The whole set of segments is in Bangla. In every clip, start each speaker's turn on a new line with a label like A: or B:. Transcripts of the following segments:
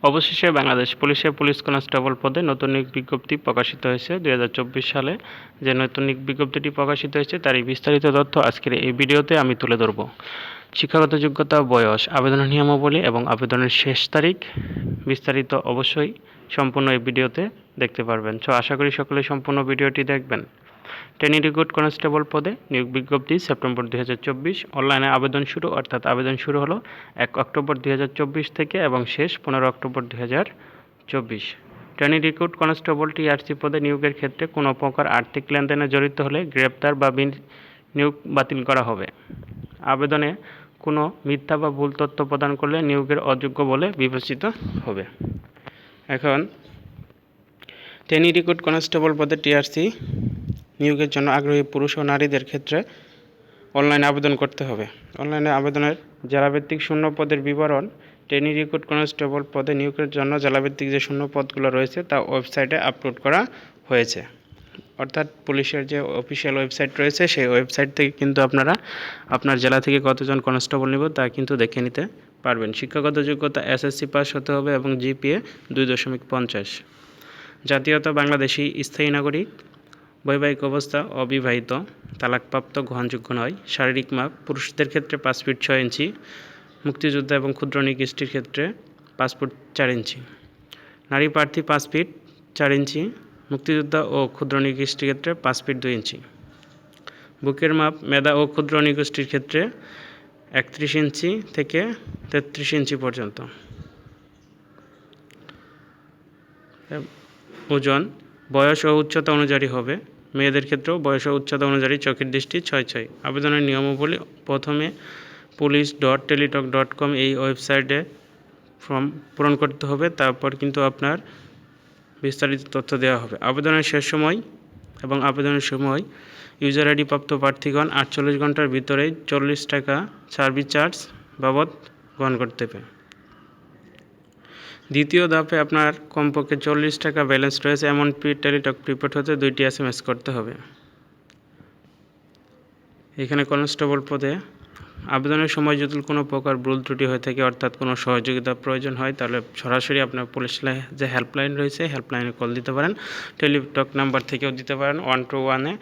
A: অবশেষে বাংলাদেশ পুলিশের পুলিশ কনস্টেবল পদে নতুন নিয়োগ বিজ্ঞপ্তি প্রকাশিত হয়েছে 2024 সালে। যে নতুন নিয়োগ বিজ্ঞপ্তিটি প্রকাশিত হয়েছে তারই বিস্তারিত তথ্য আজকের এই ভিডিওতে আমি তুলে ধরব। শিক্ষাগত যোগ্যতা, বয়স, আবেদনের নিয়মাবলী এবং আবেদনের শেষ তারিখ বিস্তারিত অবশ্যই সম্পূর্ণ এই ভিডিওতে দেখতে পারবেন। আশা করি সকলে সম্পূর্ণ ভিডিওটি দেখবেন। ট্রেনি রিক্রুট কনস্টেবল পদে নিয়োগ বিজ্ঞপ্তি সেপ্টেম্বর 2024। অনলাইনে আবেদন শুরু, অর্থাৎ আবেদন শুরু হলো 1 অক্টোবর 2024 থেকে এবং শেষ 15 October 2024। Trainee recruit constable TRC পদে নিয়োগের ক্ষেত্রে কোনো প্রকার আর্থিক লেনদেনে জড়িত হলে গ্রেপ্তার বা নিয়োগ বাতিল করা হবে। আবেদনে কোনো মিথ্যা বা ভুল তথ্য প্রদান করলে নিয়োগের অযোগ্য বলে বিবেচিত হবে। এখন ট্রেনি রিক্রুট কনস্টেবল পদে টিআরসি নিয়োগের জন্য আগ্রহী পুরুষ ও নারীদের ক্ষেত্রে অনলাইনে আবেদন করতে হবে। অনলাইনে আবেদনের জেলাভিত্তিক শূন্য পদের বিবরণ ট্রেনি রিক্রুট কনস্টেবল পদে নিয়োগের জন্য জেলাভিত্তিক যে শূন্য পদগুলো রয়েছে তা ওয়েবসাইটে আপলোড করা হয়েছে। অর্থাৎ পুলিশের যে অফিসিয়াল ওয়েবসাইট রয়েছে সেই ওয়েবসাইট থেকে কিন্তু আপনারা আপনার জেলা থেকে কতজন কনস্টেবল নিব তা কিন্তু দেখে নিতে পারবেন। শিক্ষাগত যোগ্যতা এসএসসি পাস হতে হবে এবং জিপিএ 2.50। জাতীয়তা বাংলাদেশি, স্থায়ী নাগরিক, বৈবাহিক অবস্থা অবিবাহিত, তালাকপ্রাপ্ত, গ্রহণযোগ্য নয়। শারীরিক মাপ পুরুষদের ক্ষেত্রে 5 ফিট 6 ইঞ্চি, মুক্তিযোদ্ধা এবং ক্ষুদ্র নৃগোষ্ঠীর ক্ষেত্রে 5 ফুট 4 ইঞ্চি, নারী প্রার্থী 5 ফিট 4 ইঞ্চি, মুক্তিযোদ্ধা ও ক্ষুদ্র নৃগোষ্ঠীর ক্ষেত্রে 5 ফিট 2 ইঞ্চি। বুকের মাপ মেধা ও ক্ষুদ্র নৃগোষ্ঠীর ক্ষেত্রে 31 ইঞ্চি থেকে 33 ইঞ্চি পর্যন্ত। ওজন বয়স ও উচ্চতা অনুযায়ী হবে। মেয়েদের ক্ষেত্রেও বয়স ও উচ্চতা অনুযায়ী চোখের দৃষ্টি 6/6। আবেদনের নিয়মাবলী প্রথমে police.teletalk.com এই ওয়েবসাইটে ফর্ম পূরণ করতে হবে। তারপর কিন্তু আপনার বিস্তারিত তথ্য দেওয়া হবে। আবেদনের শেষ সময় এবং আবেদনের সময় ইউজার আইডি প্রাপ্ত প্রার্থীগণ 48 ঘন্টার ভিতরেই 40 টাকা সার্ভিস চার্জ বাবদ গ্রহণ করতে হবে। দ্বিতীয় ধাপে আপনার কমপক্ষে 40 টাকা ব্যালেন্স রয়েছে এমন টেলিটক প্রিপেড হতে 2টি SMS করতে হবে। এখানে কনস্টেবল পদে আবেদনের সময় যদি কোনো প্রকার ভুল ত্রুটি হয়ে থাকে, অর্থাৎ কোনো সহযোগিতা প্রয়োজন হয়, তাহলে সরাসরি আপনার পুলিশ যে হেল্পলাইন রয়েছে হেল্পলাইনে কল দিতে পারেন। টেলিটক নাম্বার থেকেও দিতে পারেন 121-এ,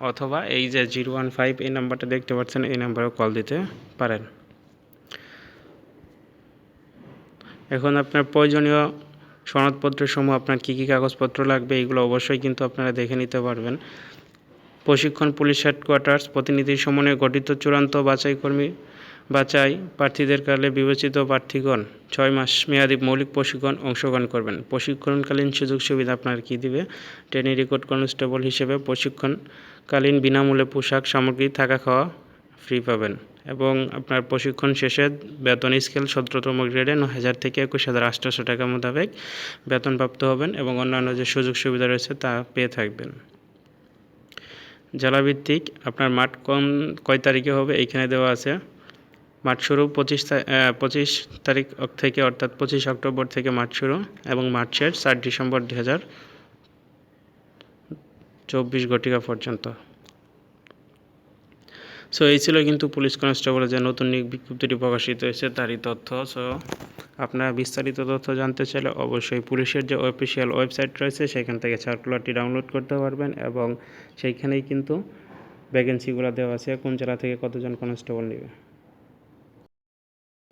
A: অথবা এই যে 015 এই নাম্বারটা দেখতে পাচ্ছেন এই নাম্বারেও কল দিতে পারেন। এখন আপনার প্রয়োজনীয় সনদপত্রের সমূহ আপনার কী কী কাগজপত্র লাগবে এগুলো অবশ্যই কিন্তু আপনারা দেখে নিতে পারবেন। প্রশিক্ষণ পুলিশ হেডকোয়ার্টার্স প্রতিনিধি সমন্বয়ে গঠিত চূড়ান্ত বাছাই প্রার্থীদের কালে বিবেচিত প্রার্থীগণ 6 মাস মেয়াদী মৌলিক প্রশিক্ষণ অংশগ্রহণ করবেন। প্রশিক্ষণকালীন সুযোগ সুবিধা আপনার কী দিবে? ট্রেনি রিক্রুট কনস্টেবল হিসেবে প্রশিক্ষণকালীন বিনামূল্যে পোশাক সামগ্রী, থাকা খাওয়া ফ্রি পাবেন এবং আপনার প্রশিক্ষণ শেষে বেতন স্কেল 17তম গ্রেডে 9,000 থেকে 21,800 টাকা মোতাবেক বেতনপ্রাপ্ত হবেন এবং অন্যান্য যে সুযোগ সুবিধা রয়েছে তা পেয়ে থাকবেন। জেলাভিত্তিক আপনার মাঠ কয় তারিখে হবে এইখানে দেওয়া আছে। মাঠ শুরু 25 তারিখ থেকে, অর্থাৎ 25 অক্টোবর থেকে মাঠ শুরু এবং মাঠ শেষ 4 ডিসেম্বর 2024 ঘটিকা পর্যন্ত। এই ছিল কিন্তু পুলিশ কনস্টেবলের যে নতুন নিয়োগ বিজ্ঞপ্তিটি প্রকাশিত হয়েছে তারই তথ্য। আপনারা বিস্তারিত তথ্য জানতে চাইলে অবশ্যই পুলিশের যে অফিসিয়াল ওয়েবসাইট রয়েছে সেখান থেকে সার্কুলারটি ডাউনলোড করতে পারবেন এবং সেইখানেই কিন্তু ভ্যাকেন্সিগুলো দেওয়া আছে কোন জেলা থেকে কতজন কনস্টেবল নেবে।